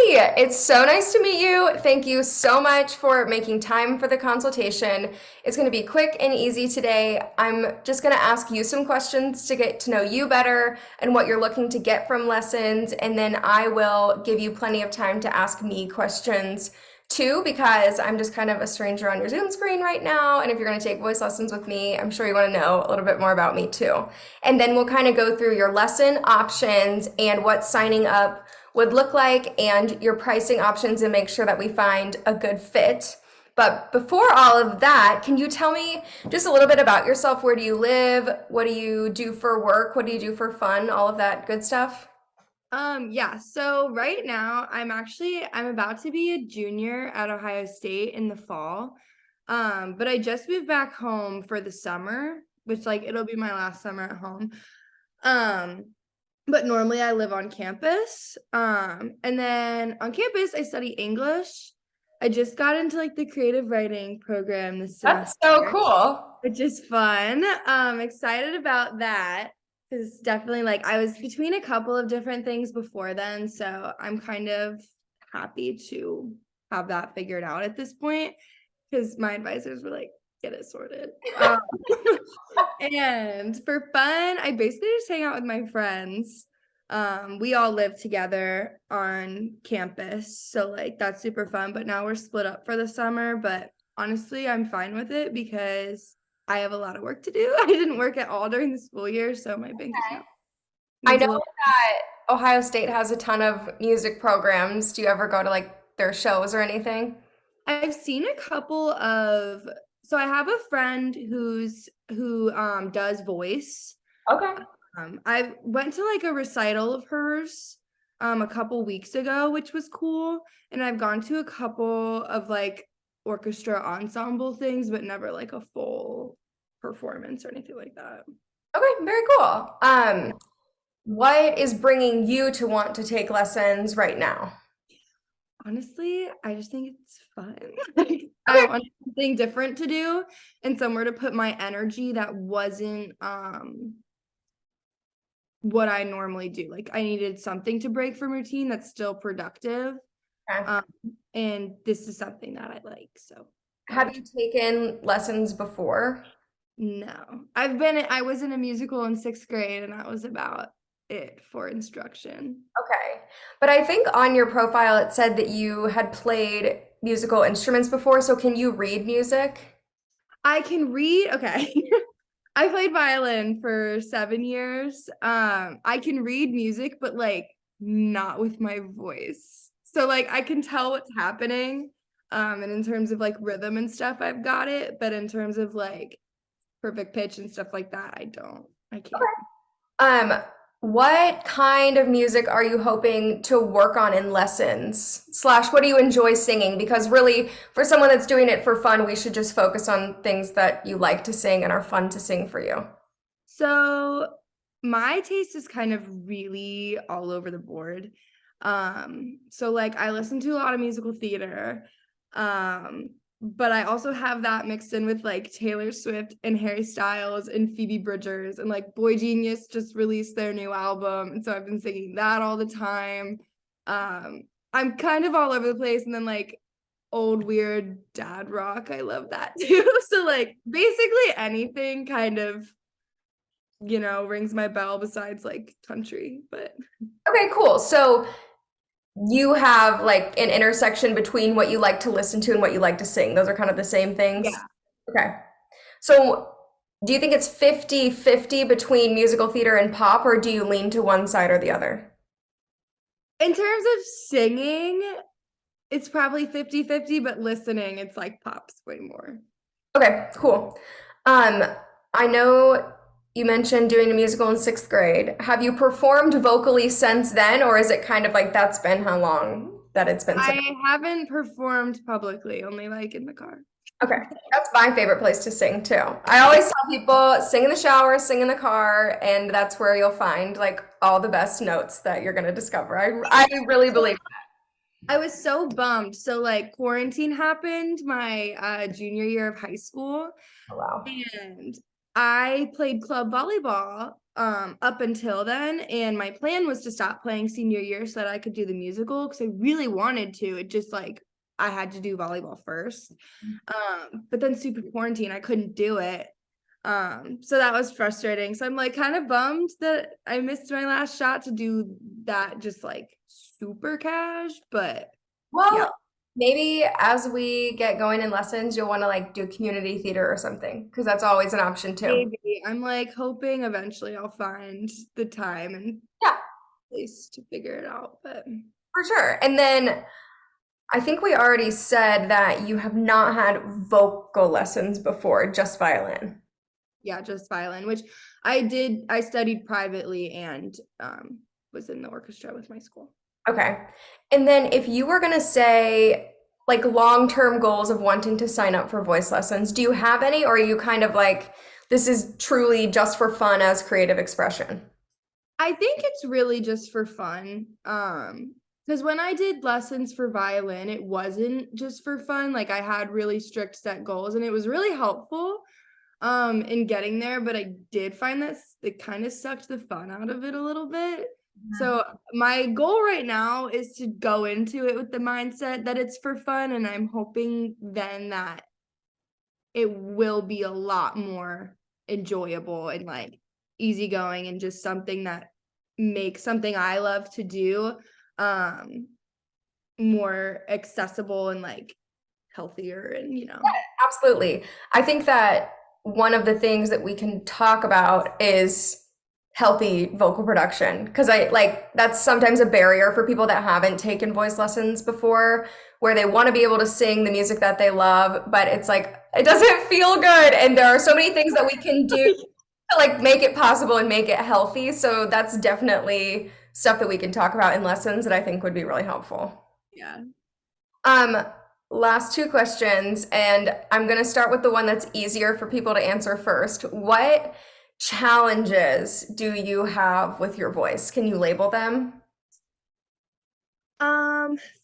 Hi, it's so nice to meet you. Thank you so much for making time for the consultation. It's going to be quick and easy today. I'm just going to ask you some questions to get to know you better and what you're looking to get from lessons, and then I will give you plenty of time to ask me questions too, because I'm just kind of a stranger on your Zoom screen right now. And if you're going to take voice lessons with me, I'm sure you want to know a little bit more about me too. And then we'll kind of go through your lesson options and what signing up would look like and your pricing options and make sure that we find a good fit. But before all of that, can you tell me just a little bit about yourself? Where do you live? What do you do for work? What do you do for fun? All of that good stuff? Yeah, so right now I'm about to be a junior at Ohio State in the fall. But I just moved back home for the summer, which it'll be my last summer at home. Um, but normally I live on campus. And then on campus I study English. I just got into the creative writing program this That's so semester, cool. which is fun. Excited about that because definitely I was between a couple of different things before then, so I'm kind of happy to have that figured out at this point because my advisors were like, get it sorted. And for fun, I basically just hang out with my friends. We all live together on campus, so that's super fun. But now we're split up for the summer, but honestly, I'm fine with it because I have a lot of work to do. I didn't work at all during the school year, so my bank account I needs know a little. that Ohio State has a ton of music programs. Do you ever go to their shows or anything? I've seen a couple of, so I have a friend who does voice. Okay. I went to a recital of hers a couple weeks ago, which was cool. And I've gone to a couple of orchestra ensemble things, but never a full performance or anything like that. Okay, very cool. What is bringing you to want to take lessons right now? Honestly, I just think it's fun. I Okay. want something different to do and somewhere to put my energy that wasn't what I normally do. I needed something to break from routine that's still productive. Okay. Um, and this is something that I like. So why Have would you you? taken lessons before? No, I was in a musical in sixth grade, and that was about it for instruction. Okay. But I think on your profile it said that you had played musical instruments before, so can you read music? I can read. Okay. I played violin for 7 years. I can read music, but not with my voice. So I can tell what's happening. And in terms of rhythm and stuff, I've got it. But in terms of perfect pitch and stuff like that, I don't. I can't. Um, what kind of music are you hoping to work on in lessons? Slash, what do you enjoy singing? Because really, for someone that's doing it for fun, we should just focus on things that you like to sing and are fun to sing for you. So my taste is kind of really all over the board. So I listen to a lot of musical theater. But I also have that mixed in with Taylor Swift and Harry Styles and Phoebe Bridgers and Boy Genius just released their new album. And so I've been singing that all the time. I'm kind of all over the place. And then old weird dad rock. I love that too. So basically anything kind of rings my bell besides country, but Okay, cool. So you have an intersection between what you like to listen to and what you like to sing. Those are kind of the same things. yeah. Okay. So do you think it's 50-50 between musical theater and pop, or do you lean to one side or the other? In terms of singing, it's probably 50-50, but listening, it's pops way more. Okay, cool. Um, I know you mentioned doing a musical in sixth grade. Have you performed vocally since then, or is it kind of like that's been how long that it's been since? I haven't performed publicly, only in the car. Okay, that's my favorite place to sing too. I always tell people sing in the shower, sing in the car, and that's where you'll find all the best notes that you're gonna discover. I really believe. I was so bummed. So quarantine happened my junior year of high school, Oh, wow. and I played club volleyball up until then, and my plan was to stop playing senior year so that I could do the musical because I really wanted to. It just like I had to do volleyball first. But then stupid quarantine, I couldn't do it. So that was frustrating. So I'm like kind of bummed that I missed my last shot to do that just like super cash, but yeah. Well, maybe as we get going in lessons, you'll want to like do community theater or something, because that's always an option too. Maybe I'm like hoping eventually I'll find the time and Yeah, place to figure it out, but for sure. And then I think we already said that you have not had vocal lessons before, just violin. yeah, just violin, which I did. I studied privately and was in the orchestra with my school. Okay. And then if you were going to say like long-term goals of wanting to sign up for voice lessons, do you have any, or are you kind of like, this is truly just for fun as creative expression? I think it's really just for fun. Because when I did lessons for violin, it wasn't just for fun. Like I had really strict set goals and it was really helpful in getting there, but I did find that it kind of sucked the fun out of it a little bit. So my goal right now is to go into it with the mindset that it's for fun, and I'm hoping then that it will be a lot more enjoyable and like easygoing and just something that makes something I love to do more accessible and like healthier and Absolutely. I think that one of the things that we can talk about is healthy vocal production, because I like that's sometimes a barrier for people that haven't taken voice lessons before, where they want to be able to sing the music that they love, but it's like it doesn't feel good, and there are so many things that we can do to like make it possible and make it healthy. So that's definitely stuff that we can talk about in lessons that I think would be really helpful. yeah. Um, Last two questions, and I'm going to start with the one that's easier for people to answer first. What challenges do you have with your voice? Can you label them?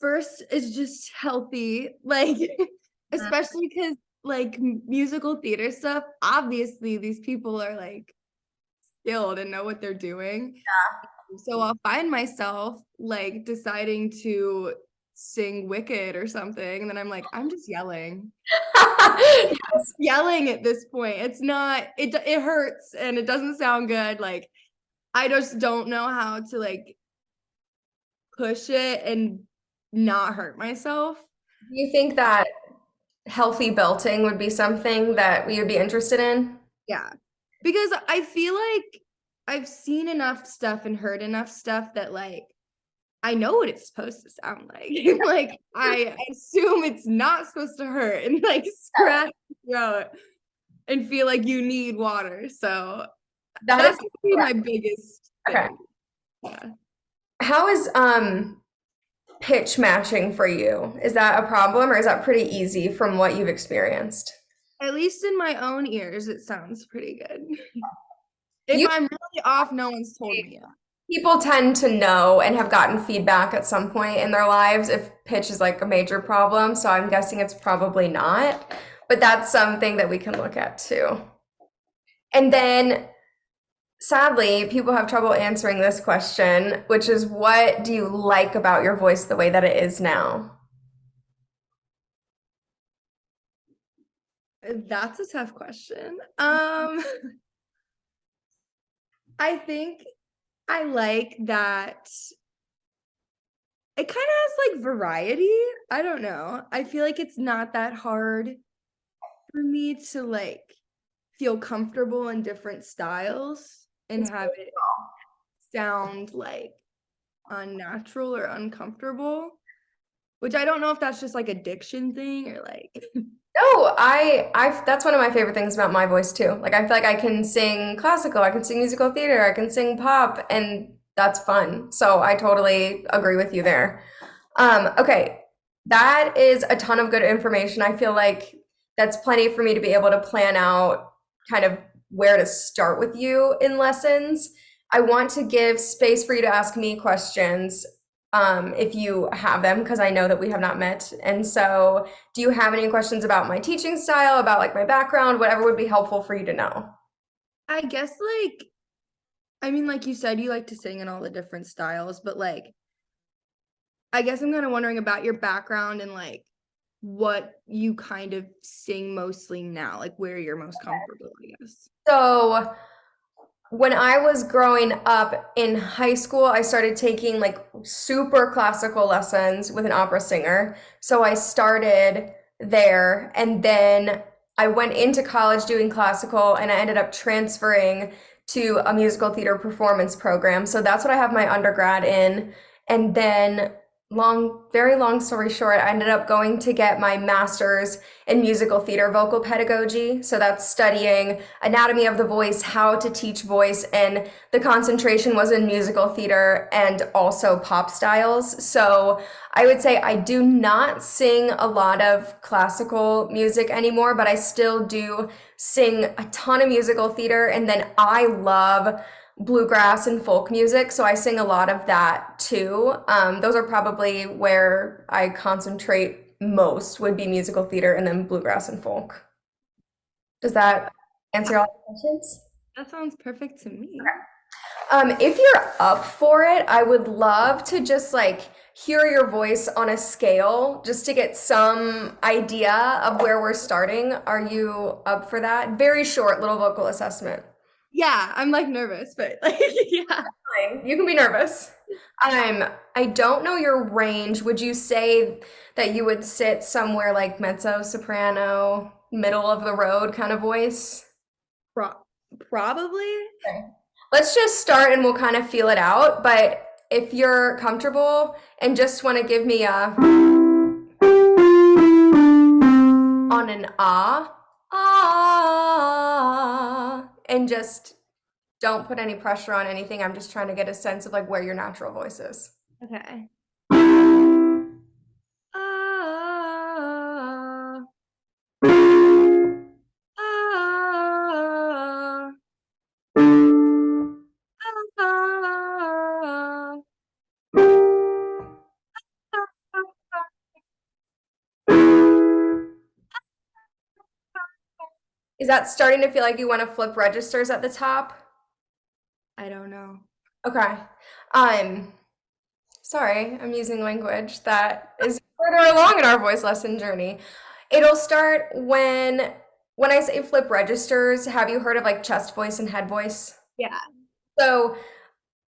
First is just healthy, like especially because like musical theater stuff, obviously these people are like skilled and know what they're doing. So I'll find myself like deciding to sing Wicked or something, and then I'm like, I'm just yelling. Yelling at this point. It's not it hurts and it doesn't sound good. Like I just don't know how to like push it and not hurt myself. Do you think that healthy belting would be something that we would be interested in? Yeah. Because I feel like I've seen enough stuff and heard enough stuff that like I know what it's supposed to sound like. Like I assume it's not supposed to hurt and like scratch your throat and feel like you need water. So That is that's gonna be my biggest okay. thing. Yeah. How is pitch matching for you? Is that a problem, or is that pretty easy from what you've experienced? At least in my own ears, it sounds pretty good. If You I'm really off, no one's told me yet. People tend to know and have gotten feedback at some point in their lives if pitch is like a major problem, so I'm guessing it's probably not, but that's something that we can look at too. And then sadly, people have trouble answering this question, which is what do you like about your voice the way that it is now? That's a tough question. I think I like that it kind of has like variety. I don't know. I feel like it's not that hard for me to like feel comfortable in different styles and It's have it sound like unnatural or uncomfortable, which I don't know if that's just like a diction thing or like No, I that's one of my favorite things about my voice too. Like I feel like I can sing classical, I can sing musical theater, I can sing pop, and that's fun. So I totally agree with you there. Okay, that is a ton of good information. I feel like that's plenty for me to be able to plan out kind of where to start with you in lessons. I want to give space for you to ask me questions, if you have them, because I know that we have not met. And so, do you have any questions about my teaching style, about like my background, whatever would be helpful for you to know? I guess like I mean, like you said, you like to sing in all the different styles, but like, I guess I'm kind of wondering about your background and like what you kind of sing mostly now, like where you're most comfortable, I guess. So when I was growing up in high school, I started taking like super classical lessons with an opera singer. So I started there, and then I went into college doing classical, and I ended up transferring to a musical theater performance program. So that's what I have my undergrad in. And then very long story short, I ended up going to get my master's in musical theater vocal pedagogy. So that's studying anatomy of the voice, how to teach voice, and the concentration was in musical theater and also pop styles. So I would say I do not sing a lot of classical music anymore, but I still do sing a ton of musical theater. And then I love bluegrass and folk music, so I sing a lot of that too. Those are probably where I concentrate most, would be musical theater and then bluegrass and folk. Does that answer all the questions? That sounds perfect to me. If you're up for it, I would love to just like hear your voice on a scale just to get some idea of where we're starting. Are you up for that? Very short little vocal assessment. Yeah, I'm like nervous, but like, yeah. Fine. You can be nervous. I don't know your range. Would you say that you would sit somewhere like mezzo, soprano, middle of the road kind of voice? Pro- Probably. Okay. Let's just start and we'll kind of feel it out. But if you're comfortable and just want to give me a on an and just don't put any pressure on anything. I'm just trying to get a sense of like where your natural voice is. Okay. Ah, ah, ah, Is that starting to feel like you want to flip registers at the top? I don't know. Okay. Um, Sorry, I'm using language that is further along in our voice lesson journey. It'll start when I say flip registers, have you heard of like chest voice and head voice? Yeah. So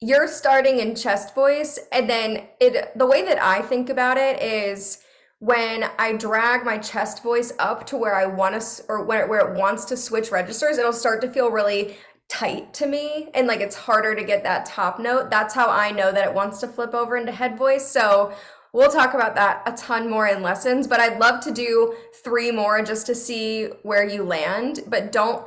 you're starting in chest voice, and then the way that I think about it is when I drag my chest voice up to where I want to, or where it wants to switch registers, it'll start to feel really tight to me, and like it's harder to get that top note. That's how I know that it wants to flip over into head voice. So we'll talk about that a ton more in lessons, but I'd love to do 3 more just to see where you land. But don't,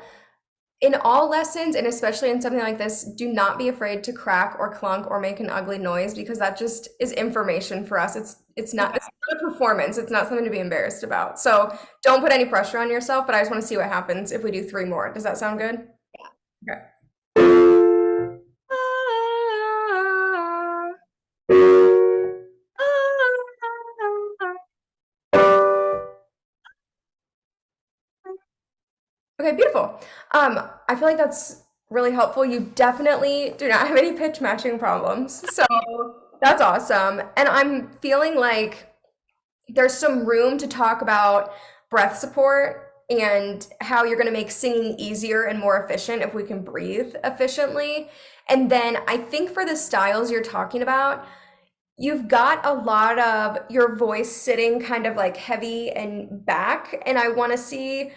in all lessons, and especially in something like this, do not be afraid to crack or clunk or make an ugly noise, because that just is information for us. It's not a performance. It's not something to be embarrassed about. So don't put any pressure on yourself, but I just want to see what happens if we do 3 more. Does that sound good? Okay. Ah, Okay, beautiful. I feel like that's really helpful. You definitely do not have any pitch matching problems. So that's awesome. And I'm feeling like there's some room to talk about breath support and how you're going to make singing easier and more efficient if we can breathe efficiently. And then I think for the styles you're talking about, you've got a lot of your voice sitting kind of like heavy and back. And I want to see,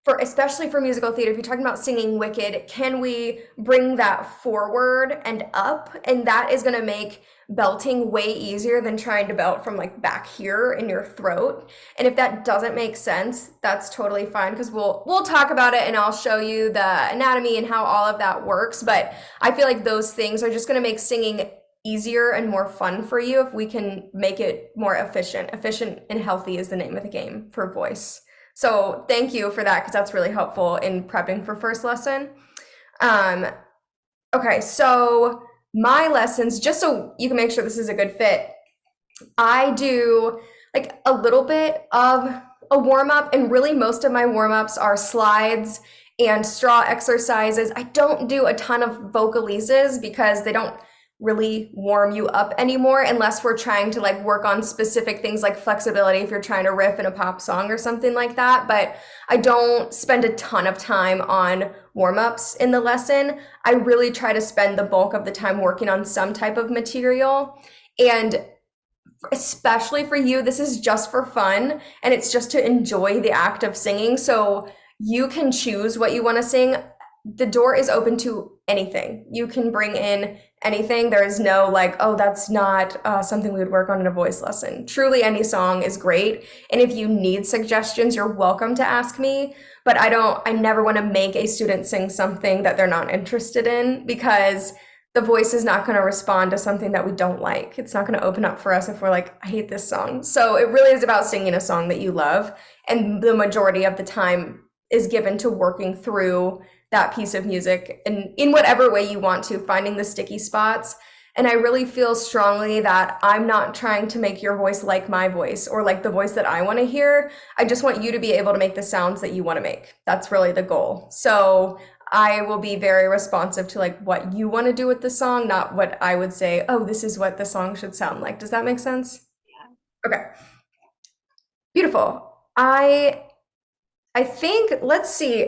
for especially for musical theater, if you're talking about singing Wicked, can we bring that forward and up? And that is going to make belting way easier than trying to belt from like back here in your throat. And if that doesn't make sense, that's totally fine, because we'll talk about it and I'll show you the anatomy and how all of that works. But I feel like those things are just going to make singing easier and more fun for you if we can make it more efficient. Efficient and healthy is the name of the game for voice. So thank you for that, because that's really helpful in prepping for first lesson. Okay, so my lessons, just so you can make sure this is a good fit, I do like a little bit of a warm up, and really most of my warm ups are slides and straw exercises. I don't do a ton of vocalises because they don't really warm you up anymore unless we're trying to like work on specific things like flexibility if you're trying to riff in a pop song or something like that. But I don't spend a ton of time on warm-ups in the lesson. I really try to spend the bulk of the time working on some type of material. And especially for you, this is just for fun and it's just to enjoy the act of singing. So you can choose what you want to sing. The door is open to anything. You can bring in anything. There is no like, oh, that's not something we would work on in a voice lesson. Truly, any song is great. And if you need suggestions, you're welcome to ask me. But I never want to make a student sing something that they're not interested in because the voice is not going to respond to something that we don't like. It's not going to open up for us if we're like, I hate this song. So it really is about singing a song that you love. And the majority of the time is given to working through that piece of music and in whatever way you want to, finding the sticky spots. And I really feel strongly that I'm not trying to make your voice like my voice or like the voice that I want to hear. I just want you to be able to make the sounds that you want to make. That's really the goal. So I will be very responsive to like what you want to do with the song, not what I would say, oh, this is what the song should sound like. Does that make sense? Yeah. Okay. Beautiful. I think, let's see.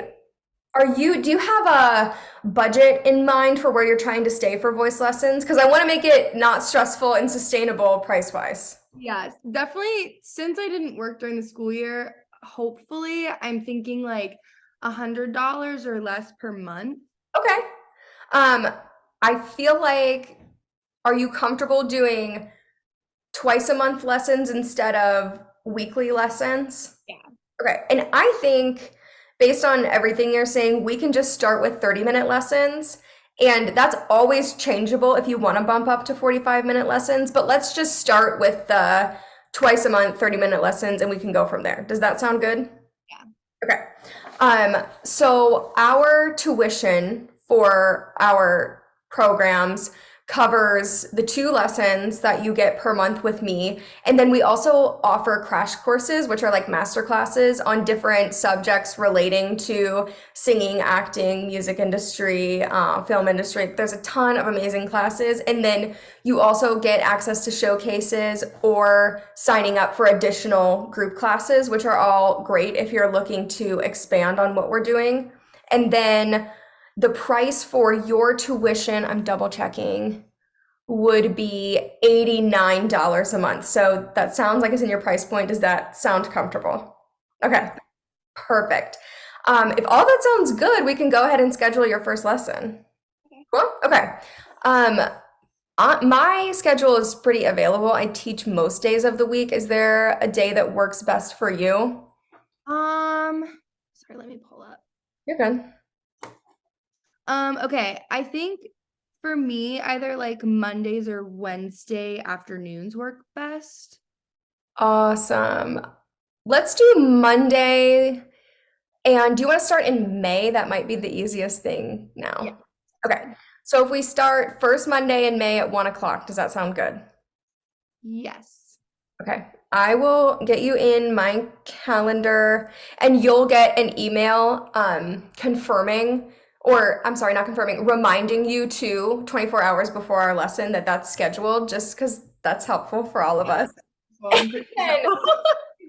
Do you have a budget in mind for where you're trying to stay for voice lessons? Because I want to make it not stressful and sustainable price-wise. Yes, definitely. Since I didn't work during the school year, hopefully I'm thinking like $100 or less per month. Okay. I feel like, are you comfortable doing twice a month lessons instead of weekly lessons? Yeah. Okay. And I think based on everything you're saying, we can just start with 30-minute lessons. And that's always changeable if you want to bump up to 45-minute lessons. But let's just start with the twice a month, 30-minute lessons, and we can go from there. Does that sound good? Yeah. Okay. So our tuition for our programs covers the 2 lessons that you get per month with me. And then we also offer crash courses, which are like master classes on different subjects relating to singing, acting, music industry, film industry. There's a ton of amazing classes. And then you also get access to showcases or signing up for additional group classes, which are all great if you're looking to expand on what we're doing. And then the price for your tuition, I'm double checking, would be $89 a month. So that sounds like it's in your price point. Does that sound comfortable? Okay, perfect. If all that sounds good, we can go ahead and schedule your first lesson. Okay. Cool. Okay. My schedule is pretty available. I teach most days of the week. Is there a day that works best for you? Sorry, let me pull up. You're good. Okay, I think for me, either like Mondays or Wednesday afternoons work best. Awesome. Let's do Monday. And do you want to start in May? That might be the easiest thing now. Yeah. Okay. So if we start first Monday in May at 1 o'clock, does that sound good? Yes. Okay. I will get you in my calendar and you'll get an email confirming, or I'm sorry, not confirming, reminding you to 24 hours before our lesson that that's scheduled, just because that's helpful for all of us. Well, I'm pretty And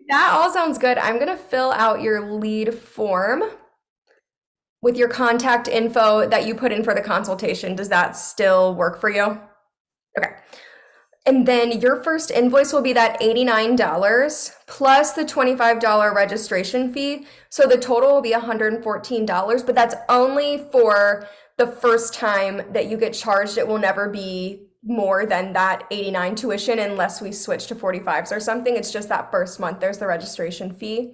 that all sounds good. I'm going to fill out your lead form with your contact info that you put in for the consultation. Does that still work for you? Okay. And then your first invoice will be that $89 plus the $25 registration fee. So the total will be $114, but that's only for the first time that you get charged. It will never be more than that 89 tuition unless we switch to 45s or something. It's just that first month, there's the registration fee.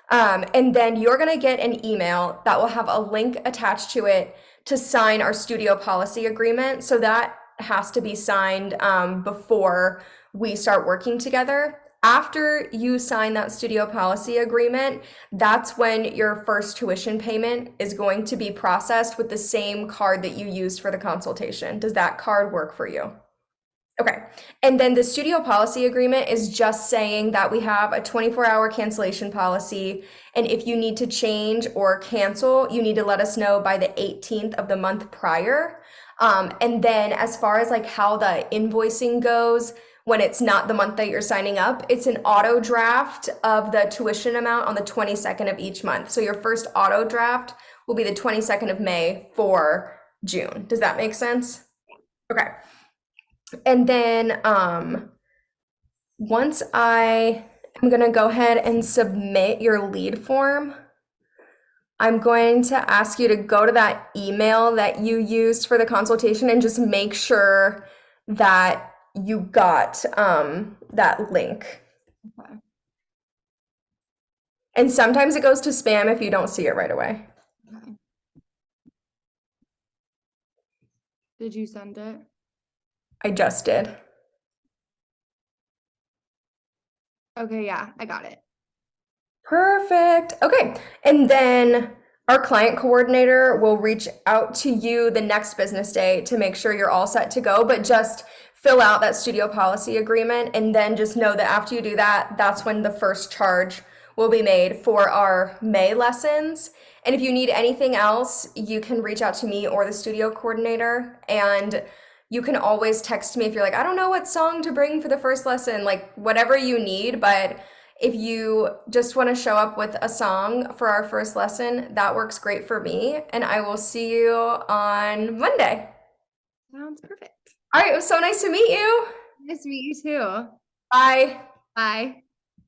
And then you're going to get an email that will have a link attached to it to sign our studio policy agreement. So that has to be signed before we start working together. After you sign that studio policy agreement, that's when your first tuition payment is going to be processed with the same card that you used for the consultation. Does that card work for you? Okay. And then the studio policy agreement is just saying that we have a 24-hour cancellation policy. And if you need to change or cancel, you need to let us know by the 18th of the month prior. And then as far as like how the invoicing goes, when it's not the month that you're signing up, it's an auto draft of the tuition amount on the 22nd of each month. So your first auto draft will be the 22nd of May for June. Does that make sense? Okay. And then once I am going to go ahead and submit your lead form, I'm going to ask you to go to that email that you used for the consultation and just make sure that you got that link. Okay. And sometimes it goes to spam if you don't see it right away. Okay. Did you send it? I just did. Okay, yeah, I got it. Perfect. Okay. And then our client coordinator will reach out to you the next business day to make sure you're all set to go, but just fill out that studio policy agreement and then just know that after you do that, that's when the first charge will be made for our May lessons. And if you need anything else, you can reach out to me or the studio coordinator, and you can always text me if you're like, I don't know what song to bring for the first lesson, like whatever you need, but if you just want to show up with a song for our first lesson, that works great for me. And I will see you on Monday. Sounds perfect. All right, it was so nice to meet you. Nice to meet you too. Bye. Bye.